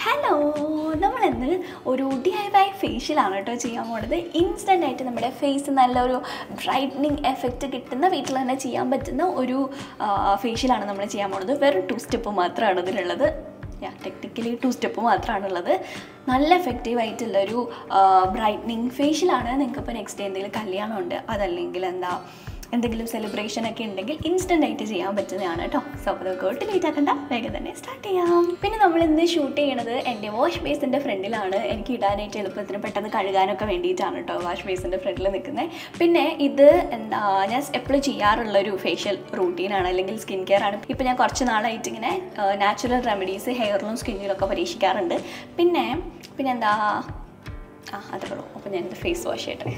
Hello, നമ്മളിന്ന് ഒരു DIY ഫേഷ്യലാണ് കേട്ടോ ചെയ്യാൻ പോകുന്നത്. ഇൻസ്റ്റൻ്റ് ആയിട്ട് നമ്മുടെ ഫേസ് നല്ലൊരു ബ്രൈറ്റനിങ് എഫക്റ്റ് കിട്ടുന്ന വീട്ടിൽ തന്നെ ചെയ്യാൻ പറ്റുന്ന ഒരു ഫേഷ്യലാണ് നമ്മൾ ചെയ്യാൻ പോകുന്നത്. വെറും 2 സ്റ്റെപ്പ് മാത്രമാണ് ഇതിലുള്ളത്. ടെക്നിക്കലി 2 സ്റ്റെപ്പ് മാത്രമാണുള്ളത്. നല്ല എഫക്റ്റീവായിട്ടുള്ളൊരു ബ്രൈറ്റനിങ് ഫേഷ്യലാണ്. നിങ്ങൾക്കിപ്പോൾ നെക്സ്റ്റ് എന്തെങ്കിലും കല്യാണമുണ്ട്, അതല്ലെങ്കിൽ എന്തെങ്കിലും സെലിബ്രേഷനൊക്കെ ഉണ്ടെങ്കിൽ ഇൻസ്റ്റൻ്റ് ആയിട്ട് ചെയ്യാൻ പറ്റുന്നതാണ് കേട്ടോ. സോ അപ്പോൾ അതൊക്കെ ലേറ്റ് ആക്കണ്ട, വേഗം തന്നെ സ്റ്റാർട്ട് ചെയ്യാം. പിന്നെ നമ്മളിന്ന് ഷൂട്ട് ചെയ്യണത് എൻ്റെ വാഷ് ബേസിൻ്റെ ഫ്രണ്ടിലാണ്. എനിക്ക് ഇടാനായിട്ട് എളുപ്പത്തിന് പെട്ടെന്ന് കഴുകാനൊക്കെ വേണ്ടിയിട്ടാണ് കേട്ടോ വാഷ് ബേസിൻ്റെ ഫ്രണ്ടിൽ നിൽക്കുന്നത്. പിന്നെ ഇത് ഞാൻ എപ്പോഴും ചെയ്യാറുള്ളൊരു ഫേഷ്യൽ റൂട്ടീനാണ്, അല്ലെങ്കിൽ സ്കിൻ കെയർ ആണ്. ഇപ്പോൾ ഞാൻ കുറച്ച് നാളായിട്ട് ഇങ്ങനെ നാച്ചുറൽ റെമഡീസ് ഹെയറിലും സ്കിന്നിലൊക്കെ പരീക്ഷിക്കാറുണ്ട്. പിന്നെ എന്താ അതേ ഉള്ളൂ. അപ്പോൾ ഞാനിത് ഫേസ് വാഷ് ചെയ്യട്ടെ.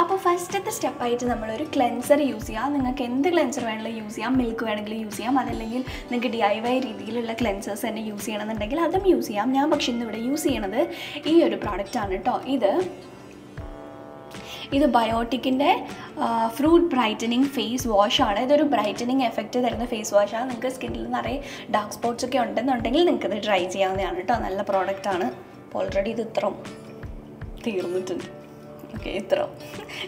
അപ്പോൾ ഫസ്റ്റത്തെ സ്റ്റെപ്പായിട്ട് നമ്മളൊരു ക്ലെൻസർ യൂസ് ചെയ്യാം. നിങ്ങൾക്ക് എന്ത് ക്ലെൻസർ വേണമെങ്കിലും യൂസ് ചെയ്യാം. മിൽക്ക് വേണമെങ്കിലും യൂസ് ചെയ്യാം. അതല്ലെങ്കിൽ നിങ്ങൾക്ക് DIY രീതിയിലുള്ള ക്ലെൻസേഴ്സ് തന്നെ യൂസ് ചെയ്യണമെന്നുണ്ടെങ്കിൽ അതും യൂസ് ചെയ്യാം. ഞാൻ പക്ഷേ ഇന്നിവിടെ യൂസ് ചെയ്യണത് ഈ ഒരു പ്രോഡക്റ്റാണ് കേട്ടോ. ഇത് ബയോട്ടിക്കിൻ്റെ ഫ്രൂട്ട് ബ്രൈറ്റനിങ് ഫേസ് വാഷാണ്. ഇതൊരു ബ്രൈറ്റനിങ് എഫക്റ്റ് തരുന്ന ഫേസ് വാഷാണ്. നിങ്ങൾക്ക് സ്കിന്നിൽ നിറയെ ഡാർക്ക് സ്പോട്ട്സ് ഒക്കെ ഉണ്ടെന്നുണ്ടെങ്കിൽ നിങ്ങൾക്കിത് ട്രൈ ചെയ്യാവുന്നതാണ് കേട്ടോ. നല്ല പ്രോഡക്റ്റാണ്. അപ്പോൾ ഓൾറെഡി ഇത് ഇത്ര തീർന്നിട്ടുണ്ട്. ഓക്കെ, ഇത്ര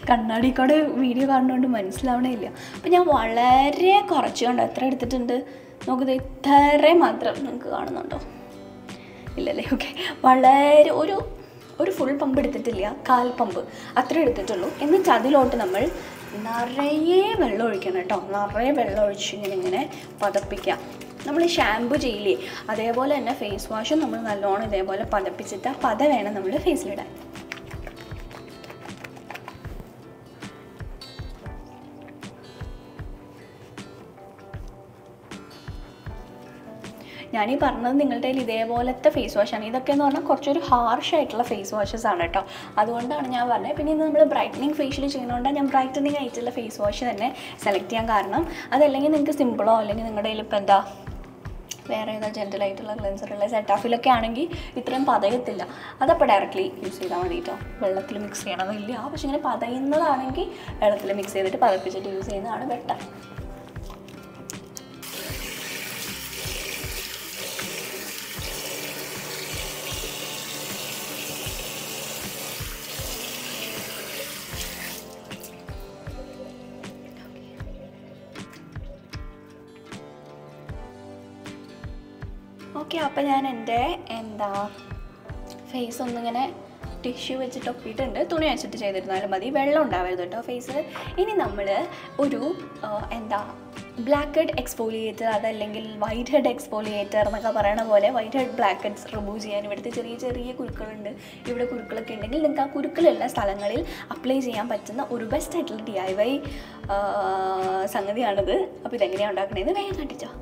കണ്ണാടിക്കോടെ വീഡിയോ കാണുന്നതുകൊണ്ട് മനസ്സിലാവണേ ഇല്ല. അപ്പോൾ ഞാൻ വളരെ കുറച്ചുകൊണ്ട് എത്ര എടുത്തിട്ടുണ്ട് നോക്കുന്നത്, ഇത്രയും മാത്രം നിങ്ങൾക്ക് കാണുന്നുണ്ടോ? ഇല്ലല്ലേ? ഓക്കെ, വളരെ ഒരു ഫുൾ പമ്പ് എടുത്തിട്ടില്ല, 1/4 പമ്പ് അത്ര എടുത്തിട്ടുള്ളൂ. എന്നിട്ട് അതിലോട്ട് നമ്മൾ നിറയെ വെള്ളം ഒഴിക്കണം കേട്ടോ. നിറയെ വെള്ളം ഒഴിച്ച് ഇങ്ങനെ പതപ്പിക്കാം. നമ്മൾ ഷാമ്പു ചെയ്യില്ലേ, അതേപോലെ തന്നെ ഫേസ് വാഷും നമ്മൾ നല്ലോണം ഇതേപോലെ പതപ്പിച്ചിട്ട് പത വേണം നമ്മൾ ഫേസിലിടാൻ. ഞാനീ പറഞ്ഞത് നിങ്ങളുടെ കയ്യിൽ ഇതേപോലത്തെ ഫേസ് വാഷാണ്. ഇതൊക്കെ എന്ന് പറഞ്ഞാൽ കുറച്ചൊരു ഹാർഷായിട്ടുള്ള ഫേസ് വാഷസ് ആണ് കേട്ടോ. അതുകൊണ്ടാണ് ഞാൻ പറഞ്ഞത്. പിന്നെ ഇന്ന് നമ്മൾ ബ്രൈറ്റനിങ് ഫേഷ്യൽ ചെയ്യുന്നതുകൊണ്ടാണ് ഞാൻ ബ്രൈറ്റനിങ് ആയിട്ടുള്ള ഫേസ് വാഷ് തന്നെ സെലക്ട് ചെയ്യാൻ കാരണം. അതല്ലെങ്കിൽ നിങ്ങൾക്ക് സിമ്പിളോ അല്ലെങ്കിൽ നിങ്ങളുടെ കയ്യിൽ ഇപ്പോൾ എന്താ വേറെ ഏതാ ജെൻറ്റലായിട്ടുള്ള ക്ലെൻസറുള്ള സെറ്റാഫിലൊക്കെ ആണെങ്കിൽ ഇത്രയും പതയത്തില്ല. അതപ്പോൾ ഡയറക്റ്റ്ലി യൂസ് ചെയ്താൽ മതി കേട്ടോ. വെള്ളത്തിൽ മിക്സ് ചെയ്യണമെന്നില്ല. പക്ഷെ ഇങ്ങനെ പതയുന്നതാണെങ്കിൽ വെള്ളത്തിൽ മിക്സ് ചെയ്തിട്ട് പതപ്പിച്ചിട്ട് യൂസ് ചെയ്യുന്നതാണ് ബെറ്റർ. ഓക്കെ, അപ്പോൾ ഞാൻ എൻ്റെ ഫേസ് ഒന്നിങ്ങനെ ടിഷ്യൂ വെച്ചിട്ട് ഒപ്പിയിട്ടുണ്ട്. തുണി വെച്ചിട്ട് ചെയ്തിരുന്നാലും മതി, വെള്ളം ഉണ്ടാവരുത് കേട്ടോ ഫേസിൽ. ഇനി നമ്മൾ ഒരു ബ്ലാക്ക് ഹെഡ് എക്സ്ഫോലിയേറ്റർ, അതല്ലെങ്കിൽ വൈറ്റ് ഹെഡ് എക്സ്ഫോലിയേറ്റർ എന്നൊക്കെ പറയണ പോലെ white head black heads remove ചെയ്യാൻ ഇവിടുത്തെ ചെറിയ ചെറിയ കുരുക്കളുണ്ട്. ഇവിടെ കുരുക്കളൊക്കെ ഉണ്ടെങ്കിൽ നിങ്ങൾക്ക് ആ കുരുക്കളുള്ള സ്ഥലങ്ങളിൽ അപ്ലൈ ചെയ്യാൻ പറ്റുന്ന ഒരു ബെസ്റ്റ് ആയിട്ടുള്ള DIY സംഗതിയാണിത്. അപ്പോൾ ഇതെങ്ങനെയാണ് ഉണ്ടാക്കണേന്ന് വേഗം കണ്ടിച്ചോ.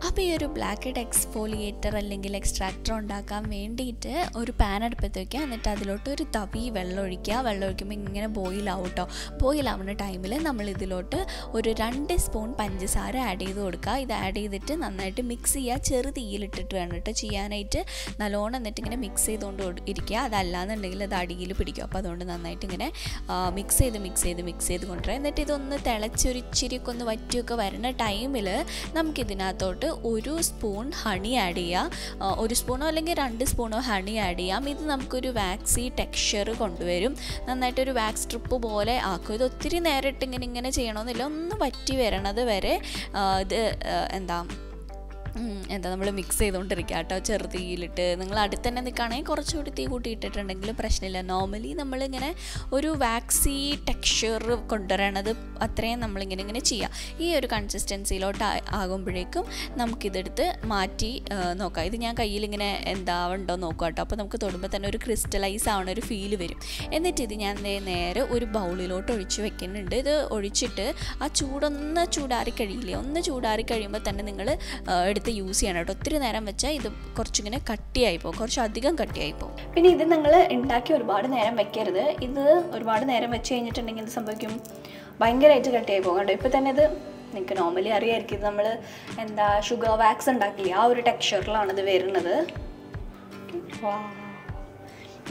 അപ്പോൾ ഈ ഒരു ബ്ലാക്ക് ഹെഡ് എക്സ്ഫോലിയേറ്റർ അല്ലെങ്കിൽ എക്സ്ട്രാക്ടർ ഉണ്ടാക്കാൻ വേണ്ടിയിട്ട് ഒരു പാൻ അടുപ്പത്ത് വയ്ക്കുക. എന്നിട്ട് അതിലോട്ട് ഒരു തവി വെള്ളം ഒഴിക്കുക. വെള്ളം ഒഴിക്കുമ്പോൾ ഇങ്ങനെ ബോയിലാവും കേട്ടോ. ബോയിലാവുന്ന ടൈമിൽ നമ്മൾ ഇതിലോട്ട് ഒരു 2 സ്പൂൺ പഞ്ചസാര ആഡ് ചെയ്ത് കൊടുക്കുക. ഇത് ആഡ് ചെയ്തിട്ട് നന്നായിട്ട് മിക്സ് ചെയ്യുക. ചെറു തീയിലിട്ടിട്ട് വേണം കേട്ടോ ചെയ്യാനായിട്ട്. നല്ലോണം എന്നിട്ട് ഇങ്ങനെ മിക്സ് ചെയ്തുകൊണ്ട് ഇരിക്കുക. അതല്ലാന്നുണ്ടെങ്കിൽ അത് അടിയിൽ പിടിക്കും. അപ്പോൾ അതുകൊണ്ട് നന്നായിട്ട് ഇങ്ങനെ മിക്സ് ചെയ്ത് കൊണ്ടുവരിക. എന്നിട്ട് ഇതൊന്ന് തിളച്ചൊരിച്ചിരിയൊക്കെ ഒന്ന് വറ്റിയൊക്കെ വരുന്ന ടൈമിൽ നമുക്കിതിനകത്തോട്ട് 1 സ്പൂൺ ഹണി ആഡ് ചെയ്യുക. 1 സ്പൂണോ അല്ലെങ്കിൽ 2 സ്പൂണോ ഹണി ആഡ് ചെയ്യാം. ഇത് നമുക്കൊരു വാക്സി ടെക്സ്ചർ കൊണ്ടുവരും. നന്നായിട്ടൊരു വാക്സ് സ്ട്രിപ്പ് പോലെ ആക്കും. ഇത് ഒത്തിരി നേരം ഇട്ട് ഇങ്ങനെ ചെയ്യണമെന്നില്ല. ഒന്ന് വറ്റി വരണത് വരെ ഇത് നമ്മൾ മിക്സ് ചെയ്തുകൊണ്ടിരിക്കുക കേട്ടോ. ചെറുതീയിലിട്ട് നിങ്ങൾ അടുത്ത് തന്നെ നിൽക്കുകയാണെങ്കിൽ കുറച്ചുകൂടി തീ കൂട്ടിയിട്ടിട്ടുണ്ടെങ്കിൽ പ്രശ്നമില്ല. നോർമലി നമ്മളിങ്ങനെ ഒരു വാക്സി ടെക്സ്ചർ കൊണ്ടുവരണത് അത്രയും നമ്മളിങ്ങനെ ചെയ്യുക. ഈ ഒരു കൺസിസ്റ്റൻസിയിലോട്ട് ആകുമ്പോഴേക്കും നമുക്കിതെടുത്ത് മാറ്റി നോക്കാം. ഇത് ഞാൻ കയ്യിലിങ്ങനെ ഉണ്ടോ നോക്കുക കേട്ടോ. അപ്പോൾ നമുക്ക് തൊടുമ്പോൾ തന്നെ ഒരു ക്രിസ്റ്റലൈസ് ആവണ ഒരു ഫീല് വരും. എന്നിട്ട് ഇത് ഞാൻ നേരെ ഒരു ബൗളിലോട്ട് ഒഴിച്ച് വെക്കുന്നുണ്ട്. ഇത് ഒഴിച്ചിട്ട് ആ ചൂടൊന്ന് ചൂടാറി കഴിയില്ലേ, ഒന്ന് ചൂടാറി കഴിയുമ്പോൾ തന്നെ നിങ്ങൾ യൂസ് ചെയ്യണം കേട്ടോ. ഒത്തിരി നേരം വെച്ചാൽ ഇത് കുറച്ചിങ്ങനെ കട്ടിയായിപ്പോവും, കുറച്ചധികം കട്ടിയായിപ്പോവും. പിന്നെ ഇത് നിങ്ങൾ ഉണ്ടാക്കി ഒരുപാട് നേരം വെക്കരുത്. ഇത് ഒരുപാട് നേരം വെച്ച് കഴിഞ്ഞിട്ടുണ്ടെങ്കിൽ എന്ത് സംഭവിക്കും, ഭയങ്കരമായിട്ട് കട്ടിയായി പോകും കേട്ടോ. ഇപ്പോൾ തന്നെ ഇത് നിങ്ങൾക്ക് നോർമലി അറിയാമായിരിക്കും, ഇത് നമ്മൾ ഷുഗർ വാക്സ് ഉണ്ടാക്കില്ലേ ആ ഒരു ടെക്സ്ചറിലാണിത് വരുന്നത്.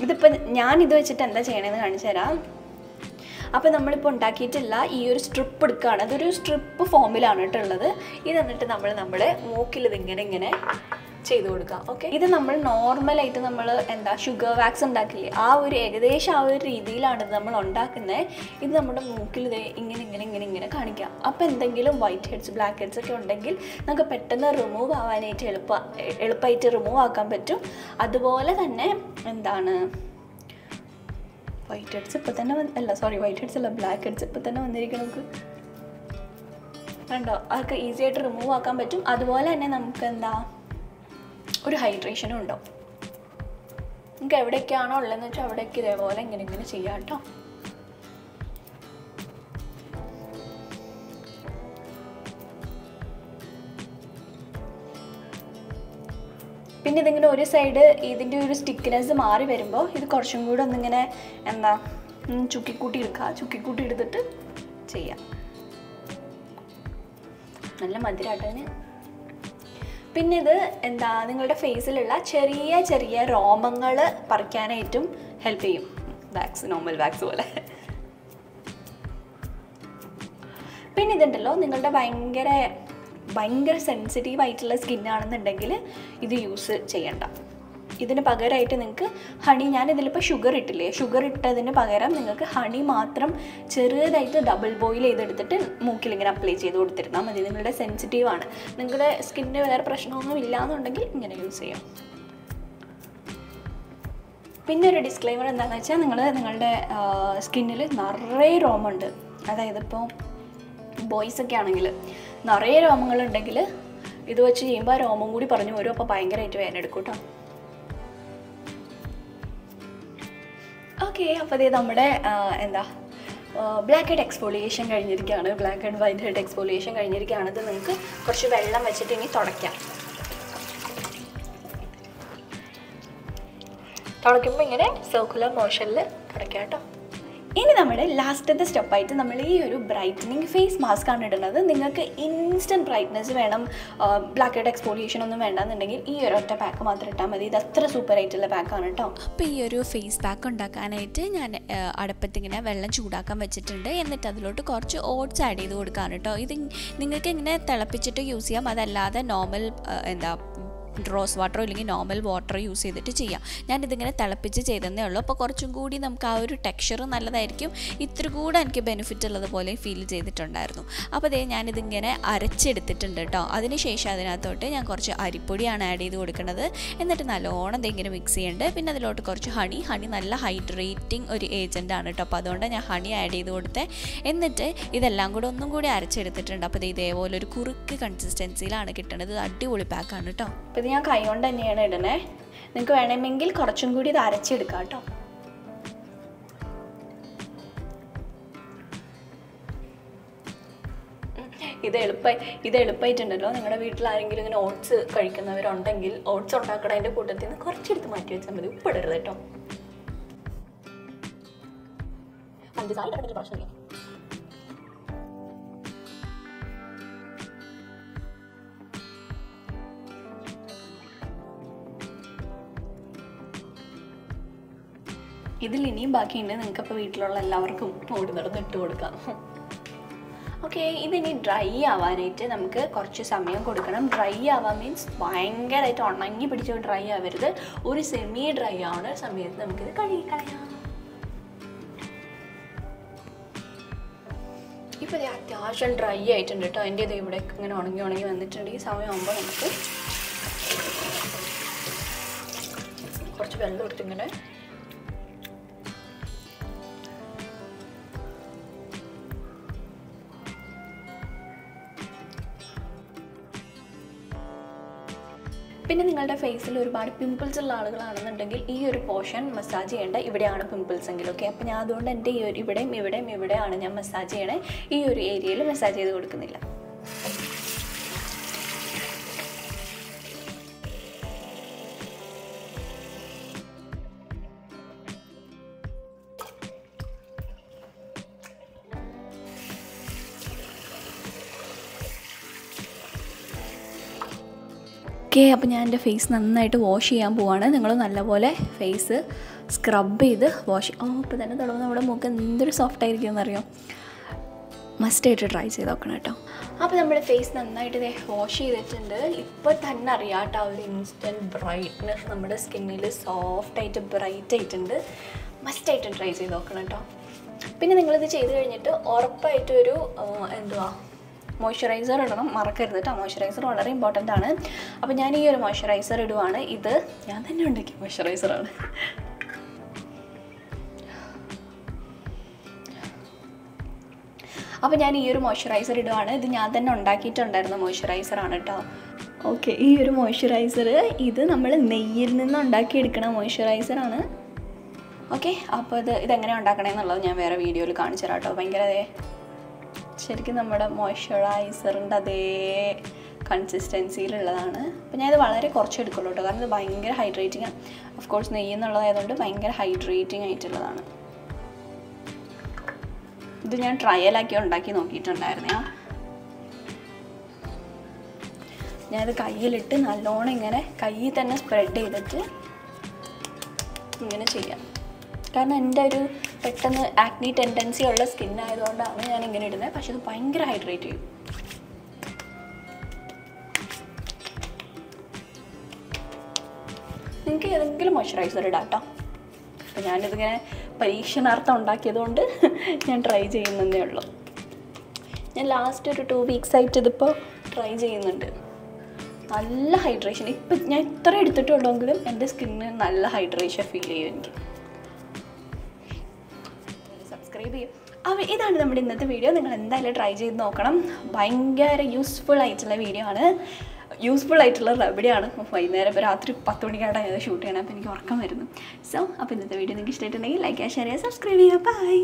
ഇതിപ്പോൾ ഞാനിത് വെച്ചിട്ട് എന്താ ചെയ്യണമെന്ന് കാണിച്ചു തരാം. അപ്പോൾ നമ്മളിപ്പോൾ ഉണ്ടാക്കിയിട്ടില്ല ഈ ഒരു സ്ട്രിപ്പ് എടുക്കുകയാണ്. അതൊരു സ്ട്രിപ്പ് ഫോമിലാണ് കേട്ടുള്ളത്. ഇത് എന്നിട്ട് നമ്മൾ നമ്മുടെ മൂക്കിൽ ഇതിങ്ങനെ ചെയ്ത് കൊടുക്കുക. ഓക്കെ, ഇത് നമ്മൾ നോർമലായിട്ട് നമ്മൾ ഷുഗർ വാക്സ് ഉണ്ടാക്കില്ലേ, ആ ഒരു ഏകദേശം ആ ഒരു രീതിയിലാണ് ഇത് നമ്മൾ ഉണ്ടാക്കുന്നത്. ഇത് നമ്മുടെ മൂക്കിൽ ഇത് ഇങ്ങനെ കാണിക്കാം. അപ്പോൾ എന്തെങ്കിലും വൈറ്റ് ഹെഡ്സ് ബ്ലാക്ക് ഹെഡ്സ് ഒക്കെ ഉണ്ടെങ്കിൽ നമുക്ക് പെട്ടെന്ന് റിമൂവ് ആവാനായിട്ട് എളുപ്പമായിട്ട് റിമൂവ് ആക്കാൻ പറ്റും. അതുപോലെ തന്നെ വൈറ്റ് ഹെഡ്സ് ഇപ്പോൾ തന്നെ വൈറ്റ് ഹെഡ്സ് അല്ല, ബ്ലാക്ക് ഹെഡ്സ് ഇപ്പോൾ തന്നെ വന്നിരിക്കണം. നമുക്ക് കണ്ടോ, അതൊക്കെ ഈസി ആയിട്ട് റിമൂവ് ആക്കാൻ പറ്റും. അതുപോലെ തന്നെ നമുക്ക് ഒരു ഹൈഡ്രേഷനും ഉണ്ടാവും. നമുക്ക് എവിടെയൊക്കെയാണോ ഉള്ളതെന്ന് വെച്ചാൽ അവിടേക്ക് ഇതേപോലെ ഇങ്ങനെ ചെയ്യാം കേട്ടോ. പിന്നെ ഇതിങ്ങനെ ഒരു സൈഡ് ഇതിൻ്റെ ഒരു സ്റ്റിക്കിനെസ് മാറി വരുമ്പോൾ ഇത് കുറച്ചും കൂടെ ഒന്നിങ്ങനെ ചുക്കിക്കൂട്ടി എടുത്തിട്ട് ചെയ്യാം. നല്ല മധുരമായിട്ടതിന്. പിന്നെ ഇത് നിങ്ങളുടെ ഫേസിലുള്ള ചെറിയ രോമങ്ങൾ പറിക്കാനായിട്ടും ഹെൽപ്പ് ചെയ്യും. നോർമൽ വാക്സ് പോലെ. പിന്നെ ഇതുണ്ടല്ലോ, നിങ്ങളുടെ ഭയങ്കര സെൻസിറ്റീവ് ആയിട്ടുള്ള സ്കിന്നാണെന്നുണ്ടെങ്കിൽ ഇത് യൂസ് ചെയ്യണ്ട. ഇതിന് പകരമായിട്ട് നിങ്ങൾക്ക് ഹണി, ഞാനിതിലിപ്പോൾ ഷുഗർ ഇട്ടില്ലേ, ഷുഗർ ഇട്ടതിന് പകരം നിങ്ങൾക്ക് ഹണി മാത്രം ചെറുതായിട്ട് ഡബിൾ ബോയിൽ ചെയ്തെടുത്തിട്ട് മൂക്കിലിങ്ങനെ അപ്ലൈ ചെയ്ത് കൊടുത്തിരുന്നാൽ മതി. നിങ്ങളുടെ സെൻസിറ്റീവാണ്, നിങ്ങളുടെ സ്കിന്നിന് വേറെ പ്രശ്നമൊന്നും ഇല്ലയെന്നുണ്ടെങ്കിൽ ഇങ്ങനെ യൂസ് ചെയ്യാം. പിന്നെ ഒരു ഡിസ്ക്ലെയിമർ എന്താണെന്ന് വെച്ചാൽ, നിങ്ങളുടെ സ്കിന്നിൽ നിറയെ രോമമുണ്ട്. അതായത് ഇപ്പോൾ ബോയ്സൊക്കെ ആണെങ്കിൽ നിറയെ രോമങ്ങളുണ്ടെങ്കിൽ ഇത് വെച്ച് ചെയ്യുമ്പോൾ ആ രോമം കൂടി പറഞ്ഞു വരും. അപ്പോൾ ഭയങ്കരമായിട്ട് വേദന എടുക്കും കേട്ടോ. ഓക്കെ, അപ്പോൾ ഇത് നമ്മുടെ ബ്ലാക്ക് ഹെഡ് എക്സ്ഫോളിയേഷൻ കഴിഞ്ഞിരിക്കുകയാണ്. Black head white head exfoliation കഴിഞ്ഞിരിക്കുകയാണ്. ഇത് നിങ്ങൾക്ക് കുറച്ച് വെള്ളം വെച്ചിട്ട് ഇനി തുടയ്ക്കാം. തുടയ്ക്കുമ്പോൾ ഇങ്ങനെ സർക്കുലർ മോഷനിൽ തുടയ്ക്കാം കേട്ടോ. ഇനി നമ്മുടെ ലാസ്റ്റത്തെ സ്റ്റെപ്പായിട്ട് നമ്മൾ ഈ ഒരു ബ്രൈറ്റനിങ് ഫേസ് മാസ്ക് ആണ് ഇടുന്നത്. നിങ്ങൾക്ക് ഇൻസ്റ്റൻറ്റ് ബ്രൈറ്റ്നസ് വേണം, ബ്ലാക്ക് ഹെഡ് എക്സ്ഫോളിയേഷൻ ഒന്നും വേണ്ടെന്നുണ്ടെങ്കിൽ ഈ ഒരു ഒറ്റ പാക്ക് മാത്രം ഇട്ടാൽ മതി. ഇത് അത്ര സൂപ്പറായിട്ടുള്ള പാക്കാണ് കേട്ടോ. അപ്പോൾ ഈ ഒരു ഫേസ് പാക്ക് ഉണ്ടാക്കാനായിട്ട് ഞാൻ അടുപ്പത്തിങ്ങനെ വെള്ളം ചൂടാക്കാൻ വെച്ചിട്ടുണ്ട്. എന്നിട്ട് അതിലോട്ട് കുറച്ച് ഓട്സ് ആഡ് ചെയ്ത് കൊടുക്കാണ് കേട്ടോ. ഇത് നിങ്ങൾക്ക് ഇങ്ങനെ തിളപ്പിച്ചിട്ട് യൂസ് ചെയ്യാം, അതല്ലാതെ നോർമൽ റോസ് വാട്ടറോ ഇല്ലെങ്കിൽ നോർമൽ വാട്ടർ യൂസ് ചെയ്തിട്ട് ചെയ്യാം. ഞാനിതിങ്ങനെ തിളപ്പിച്ച് ചെയ്തതേ ഉള്ളൂ. അപ്പോൾ കുറച്ചും കൂടി നമുക്ക് ആ ഒരു ടെക്സ്ചർ നല്ലതായിരിക്കും. ഇത്ര കൂടെ എനിക്ക് ബെനിഫിറ്റ് ഉള്ളതുപോലെ ഫീൽ ചെയ്തിട്ടുണ്ടായിരുന്നു. അപ്പോൾ ഞാനിതിങ്ങനെ അരച്ചെടുത്തിട്ടുണ്ട് കേട്ടോ. അതിനുശേഷം അതിനകത്തോട്ട് ഞാൻ കുറച്ച് അരിപ്പൊടിയാണ് ആഡ് ചെയ്ത് കൊടുക്കുന്നത്. എന്നിട്ട് നല്ലോണം ഇങ്ങനെ മിക്സ് ചെയ്യുന്നുണ്ട്. പിന്നെ അതിലോട്ട് കുറച്ച് ഹണി നല്ല ഹൈഡ്രേറ്റിംഗ് ഒരു ഏജൻ്റ് ആണ് കേട്ടോ. അപ്പോൾ അതുകൊണ്ട് ഞാൻ ഹണി ആഡ് ചെയ്ത് കൊടുത്തേ. എന്നിട്ട് ഇതെല്ലാം കൂടെ ഒന്നും കൂടി അരച്ചെടുത്തിട്ടുണ്ട്. അപ്പോൾ ഇതേപോലെ ഒരു കുറുക്ക് കൺസിസ്റ്റൻസിയിലാണ് കിട്ടുന്നത്. അടിപൊളി പാക്കാണ് കേട്ടോ. ഇത് ഞാൻ കൈ കൊണ്ട് തന്നെയാണ് ഇടണേ. നിങ്ങൾക്ക് വേണമെങ്കിൽ കുറച്ചും കൂടി ഇത് അരച്ചെടുക്കാം കേട്ടോ. ഇത് എളുപ്പമായിട്ടുണ്ടല്ലോ. നിങ്ങളുടെ വീട്ടിൽ ആരെങ്കിലും ഇങ്ങനെ ഓട്സ് കഴിക്കുന്നവരുണ്ടെങ്കിൽ ഓട്സ് ഉണ്ടാക്കണതിൻ്റെ കൂട്ടത്തിൽ നിന്ന് കുറച്ചെടുത്ത് മാറ്റി വെച്ചാൽ മതി. ഉപ്പിടരുത് കേട്ടോ. പ്രശ്നമില്ല. ഇതിൽ ഇനിയും ബാക്കിയുണ്ട്. നിങ്ങൾക്കപ്പോൾ വീട്ടിലുള്ള എല്ലാവർക്കും ഓടി നടന്നിട്ട് കൊടുക്കാം. ഓക്കെ, ഇതിനി ഡ്രൈ ആവാനായിട്ട് നമുക്ക് കുറച്ച് സമയം കൊടുക്കണം. ഡ്രൈ ആവാൻ മീൻസ് ഭയങ്കരമായിട്ട് ഉണങ്ങി പിടിച്ച് ഡ്രൈ ആവരുത്. ഒരു സെമി ഡ്രൈ ആവുന്ന സമയത്ത് നമുക്കിത് കഴുകിക്കളയാം. ഇപ്പോൾ ഇത് അത്യാവശ്യം ഡ്രൈ ആയിട്ടുണ്ട് കേട്ടോ. എൻ്റെ ഇത് ഇവിടെ ഇങ്ങനെ ഉണങ്ങി വന്നിട്ടുണ്ട്. ഈ സമയമാകുമ്പോൾ നമുക്ക് കുറച്ച് വെള്ളം എടുത്തിങ്ങനെ പിന്നെ നിങ്ങളുടെ ഫേസിൽ ഒരുപാട് പിമ്പിൾസ് ഉള്ള ആളുകളാണെന്നുണ്ടെങ്കിൽ ഈ ഒരു പോർഷൻ മസാജ് ചെയ്യേണ്ട. ഇവിടെയാണ് പിമ്പിൾസ് എങ്കിൽ. ഓക്കെ, അപ്പോൾ ഞാൻ അതുകൊണ്ട് എൻ്റെ ഈ ഒരു ഇവിടെയാണ് ഞാൻ മസാജ് ചെയ്യണേ. ഈ ഒരു ഏരിയയിൽ മസാജ് ചെയ്ത് കൊടുക്കുന്നില്ല. ഓക്കെ, അപ്പോൾ ഞാൻ എൻ്റെ ഫേസ് നന്നായിട്ട് വാഷ് ചെയ്യാൻ പോവാണ്. നിങ്ങൾ നല്ലപോലെ ഫേസ് സ്ക്രബ് ചെയ്ത് വാഷ് ഇപ്പോൾ തന്നെ തുടങ്ങുന്ന നമ്മുടെ മുഖം എന്തൊരു സോഫ്റ്റ് ആയിരിക്കും എന്നറിയാം. മസ്റ്റായിട്ട് ട്രൈ ചെയ്ത് നോക്കണം കേട്ടോ. അപ്പോൾ നമ്മുടെ ഫേസ് നന്നായിട്ട് വാഷ് ചെയ്തിട്ടുണ്ട്. ഇപ്പോൾ തന്നെ അറിയാം കേട്ടോ ഒരു ഇൻസ്റ്റൻറ്റ് ബ്രൈറ്റ്നെസ് നമ്മുടെ സ്കിന്നിൽ സോഫ്റ്റായിട്ട് ബ്രൈറ്റ് ആയിട്ടുണ്ട്. മസ്റ്റായിട്ട് ട്രൈ ചെയ്ത് നോക്കണം കേട്ടോ. പിന്നെ നിങ്ങളിത് ചെയ്ത് കഴിഞ്ഞിട്ട് ഉറപ്പായിട്ടൊരു മോയ്സ്ചറൈസർ ഇടണം, മറക്കരുത് കേട്ടോ. മോയ്സ്ചറൈസർ വളരെ ഇമ്പോർട്ടൻ്റ് ആണ്. അപ്പോൾ ഞാൻ ഈ ഒരു മോയ്സ്ചറൈസർ ഇടുവാണ്. ഇത് ഞാൻ തന്നെ ഉണ്ടാക്കിയ മോയ്സ്ചറൈസറാണ്. അപ്പോൾ ഞാൻ ഈ ഒരു മോയ്സ്ചറൈസർ ഇടുവാണ്. ഇത് ഞാൻ തന്നെ ഉണ്ടാക്കിയിട്ടുണ്ടായിരുന്ന മോയ്സ്ചറൈസറാണ് കേട്ടോ. ഓക്കെ, ഈ ഒരു മോയ്സ്ചറൈസർ ഇത് നമ്മൾ നെയ്യിൽ നിന്ന് ഉണ്ടാക്കിയെടുക്കണ മോയ്സ്ചറൈസറാണ്. ഓക്കെ, അപ്പോൾ ഇതെങ്ങനെ ഉണ്ടാക്കണമെന്നുള്ളത് ഞാൻ വേറെ വീഡിയോയിൽ കാണിച്ചു തരാം കേട്ടോ. ഭയങ്കര ശരിക്കും നമ്മുടെ മോയ്സ്ചറൈസറിൻ്റെ അതേ കൺസിസ്റ്റൻസിയിലുള്ളതാണ്. അപ്പോൾ ഞാനിത് വളരെ കുറച്ച് എടുക്കുള്ളൂ കേട്ടോ, കാരണം ഇത് ഭയങ്കര ഹൈഡ്രേറ്റിംഗ് ആണ്. ഓഫ് കോഴ്സ് നെയ്യ് എന്നുള്ളതായതുകൊണ്ട് ഭയങ്കര ഹൈഡ്രേറ്റിംഗ് ആയിട്ടുള്ളതാണ്. ഇത് ഞാൻ ട്രയലാക്കി ഉണ്ടാക്കി നോക്കിയിട്ടുണ്ടായിരുന്നേ. ഞാനത് കയ്യിലിട്ട് നല്ലോണം ഇങ്ങനെ കയ്യിൽ തന്നെ സ്പ്രെഡ് ചെയ്തിട്ട് ഇങ്ങനെ ചെയ്യാം. കാരണം എൻ്റെ ഒരു പെട്ടെന്ന് ആക്നി ടെൻഡൻസി ഉള്ള സ്കിൻ ആയതുകൊണ്ടാണ് ഞാൻ ഇങ്ങനെ ഇടുന്നത്. പക്ഷെ ഇത് ഭയങ്കര ഹൈഡ്രേറ്റ് ചെയ്യും. നിങ്ങൾക്ക് ഏതെങ്കിലും മോയ്സ്ചറൈസർ ഇടാം കേട്ടോ. അപ്പോൾ ഞാനിതിങ്ങനെ പരീക്ഷണാർത്ഥം ഉണ്ടാക്കിയതുകൊണ്ട് ഞാൻ ട്രൈ ചെയ്യുന്നതേ ഉള്ളൂ. ഞാൻ ലാസ്റ്റ് ഒരു 2 weeks ആയിട്ട് ഇതിപ്പോൾ ട്രൈ ചെയ്യുന്നുണ്ട്. നല്ല ഹൈഡ്രേഷൻ. ഇപ്പം ഞാൻ ഇത്ര എടുത്തിട്ടുള്ളെങ്കിലും എൻ്റെ സ്കിന്നിന് നല്ല ഹൈഡ്രേഷൻ ഫീൽ ചെയ്യും എനിക്ക്. സബ്സ്ക്രൈബ് ചെയ്യും. അപ്പോൾ ഇതാണ് നമ്മുടെ ഇന്നത്തെ വീഡിയോ. നിങ്ങൾ എന്തായാലും ട്രൈ ചെയ്ത് നോക്കണം. ഭയങ്കര യൂസ്ഫുൾ ആയിട്ടുള്ള വീഡിയോ ആണ്. യൂസ്ഫുൾ ആയിട്ടുള്ള റെമഡിയാണ്. വൈകുന്നേരം ഇപ്പോൾ രാത്രി 10 മണിക്കായിട്ടാണ് ഞാൻ ഷൂട്ട് ചെയ്യണം. അപ്പോൾ എനിക്ക് ഉറക്കം വരുന്നു. സോ അപ്പോൾ ഇന്നത്തെ വീഡിയോ നിങ്ങൾക്ക് ഇഷ്ടമായിട്ടുണ്ടെങ്കിൽ ലൈക്ക് ചെയ്യുക, ഷെയർ ചെയ്യുക, സബ്സ്ക്രൈബ് ചെയ്യുക. ബൈ.